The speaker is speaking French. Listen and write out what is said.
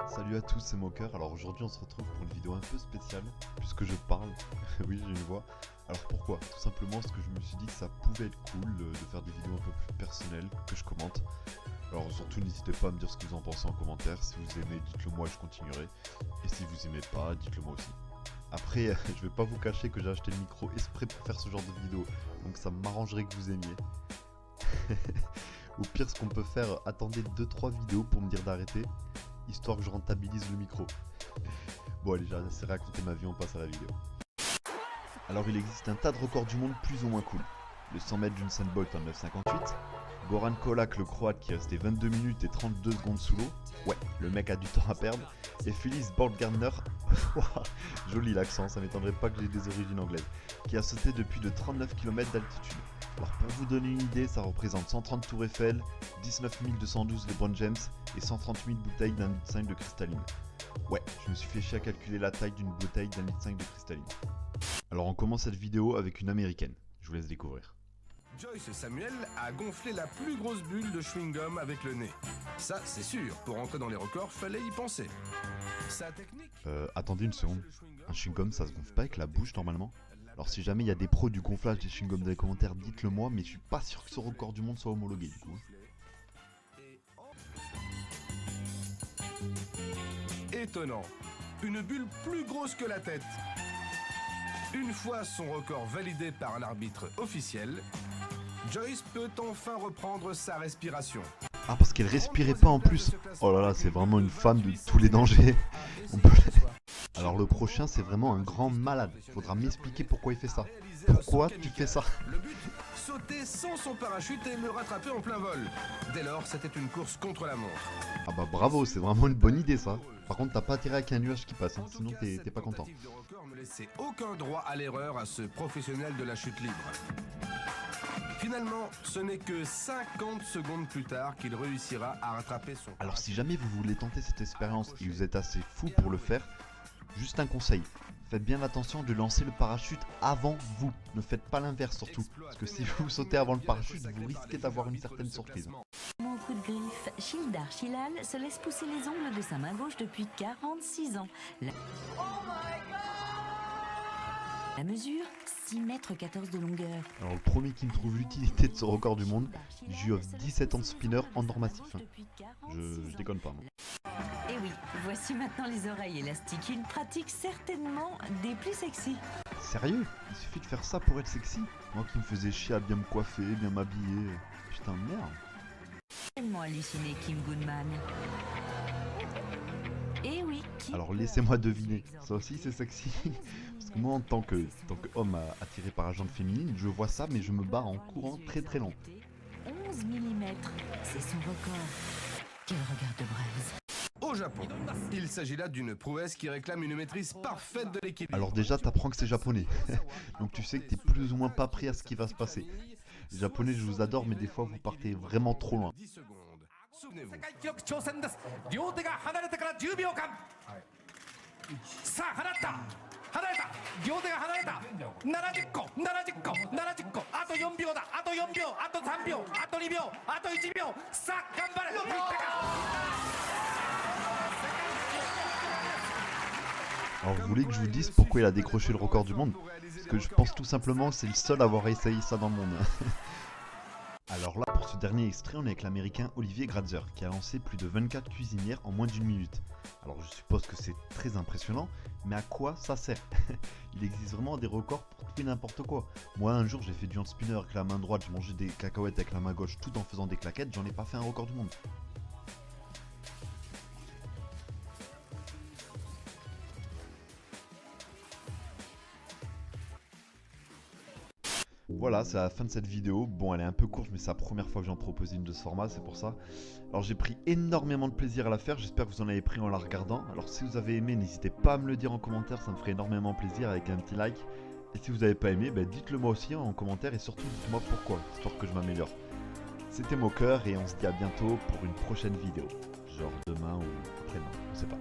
Salut à tous, c'est Moqueur. Alors aujourd'hui on se retrouve pour une vidéo un peu spéciale, puisque je parle, oui j'ai une voix. Alors pourquoi? Tout simplement parce que je me suis dit que ça pouvait être cool de faire des vidéos un peu plus personnelles, que je commente. Alors surtout n'hésitez pas à me dire ce que vous en pensez en commentaire. Si vous aimez, dites-le moi et je continuerai. Et si vous aimez pas, dites-le moi aussi. Après, je vais pas vous cacher que j'ai acheté le micro exprès pour faire ce genre de vidéo, donc ça m'arrangerait que vous aimiez. Au pire, ce qu'on peut faire, attendez 2-3 vidéos pour me dire d'arrêter, histoire que je rentabilise le micro. Bon allez, j'ai assez raconté ma vie, on passe à la vidéo. Alors il existe un tas de records du monde plus ou moins cool. Le 100 mètres d'Usain Bolt en 9,58, Goran Kolak le croate qui est resté 22 minutes et 32 secondes sous l'eau, ouais, le mec a du temps à perdre, et Felice Borgardner, joli l'accent, ça m'étonnerait pas que j'ai des origines anglaises, qui a sauté depuis de 39 km d'altitude. Alors pour vous donner une idée, ça représente 130 tours Eiffel, 19 212 LeBron James et 130 000 bouteilles d'un litre 5 de cristalline. Ouais, je me suis fait chier à calculer la taille d'une bouteille d'un litre 5 de cristalline. Alors on commence cette vidéo avec une américaine, je vous laisse découvrir. Joyce Samuel a gonflé la plus grosse bulle de chewing-gum avec le nez. Ça, c'est sûr, pour entrer dans les records, fallait y penser. Sa technique... Attendez une seconde, un chewing-gum ça se gonfle pas avec la bouche normalement? Alors si jamais il y a des pros du gonflage des chewing-gums dans les commentaires, dites-le moi, mais je suis pas sûr que ce record du monde soit homologué du coup. Étonnant, une bulle plus grosse que la tête. Une fois son record validé par un arbitre officiel, Joyce peut enfin reprendre sa respiration. Ah parce qu'elle respirait pas en plus. Oh là là, c'est vraiment une femme de tous les dangers. Alors le prochain c'est vraiment un grand malade. Faudra m'expliquer pourquoi il fait ça. Pourquoi tu fais ça? Le but, sauter sans son parachute et le rattraper en plein vol. Dès lors, c'était une course contre la montre. Ah bah bravo, c'est vraiment une bonne idée ça. Par contre t'as pas intérêt avec un nuage qui passe, hein, sinon t'es pas content. Le record ne laissait aucun droit à l'erreur à ce professionnel de la chute libre. Finalement, ce n'est que 50 secondes plus tard qu'il réussira à rattraper son... Alors si jamais vous voulez tenter cette expérience et vous êtes assez fou pour le faire, juste un conseil, faites bien attention de lancer le parachute avant vous, ne faites pas l'inverse surtout, parce que si vous sautez avant le parachute, vous risquez d'avoir une certaine surprise. Mon coup de griffe, Shildar Shilal se laisse pousser les ongles de sa main gauche depuis 46 ans. La mesure, 6 mètres 14 de longueur. Alors le premier qui me trouve l'utilité de ce record du monde, je lui offre 17 ans de spinner en or massif. Je déconne pas moi. Et oui, voici maintenant les oreilles élastiques, une pratique certainement des plus sexy. Sérieux? Il suffit de faire ça pour être sexy? Moi qui me faisais chier à bien me coiffer, bien m'habiller. Putain de merde. Tellement halluciné Kim Goodman. Et oui. Alors laissez-moi deviner, ça aussi c'est sexy. Parce que moi en tant qu'homme attiré par la jante féminine, je vois ça mais je me barre en courant très très long. 11 mm, c'est son record. Quel regard de braise. Au Japon, il s'agit là d'une prouesse qui réclame une maîtrise parfaite de l'équilibre. Alors déjà t'apprends que c'est japonais, donc tu sais que t'es plus ou moins pas prêt à ce qui va se passer. Les japonais je vous adore mais des fois vous partez vraiment trop loin. 10 secondes. Souvenez-vous. Alors vous voulez que je vous dise pourquoi il a décroché le record du monde? Parce que je pense tout simplement que c'est le seul à avoir essayé ça dans le monde. Alors là, pour ce dernier extrait, on est avec l'américain Olivier Gratzer, qui a lancé plus de 24 cuisinières en moins d'une minute. Alors je suppose que c'est très impressionnant, mais à quoi ça sert? Il existe vraiment des records pour tout et n'importe quoi. Moi un jour j'ai fait du hand spinner avec la main droite, j'ai mangé des cacahuètes avec la main gauche tout en faisant des claquettes, j'en ai pas fait un record du monde. Voilà, c'est la fin de cette vidéo. Bon, elle est un peu courte, mais c'est la première fois que j'en propose une de ce format, c'est pour ça. Alors j'ai pris énormément de plaisir à la faire, j'espère que vous en avez pris en la regardant. Alors si vous avez aimé, n'hésitez pas à me le dire en commentaire, ça me ferait énormément plaisir avec un petit like. Et si vous n'avez pas aimé, dites-le moi aussi en commentaire et surtout dites-moi pourquoi, histoire que je m'améliore. C'était Moqueur et on se dit à bientôt pour une prochaine vidéo. Genre demain ou après-demain, on sait pas.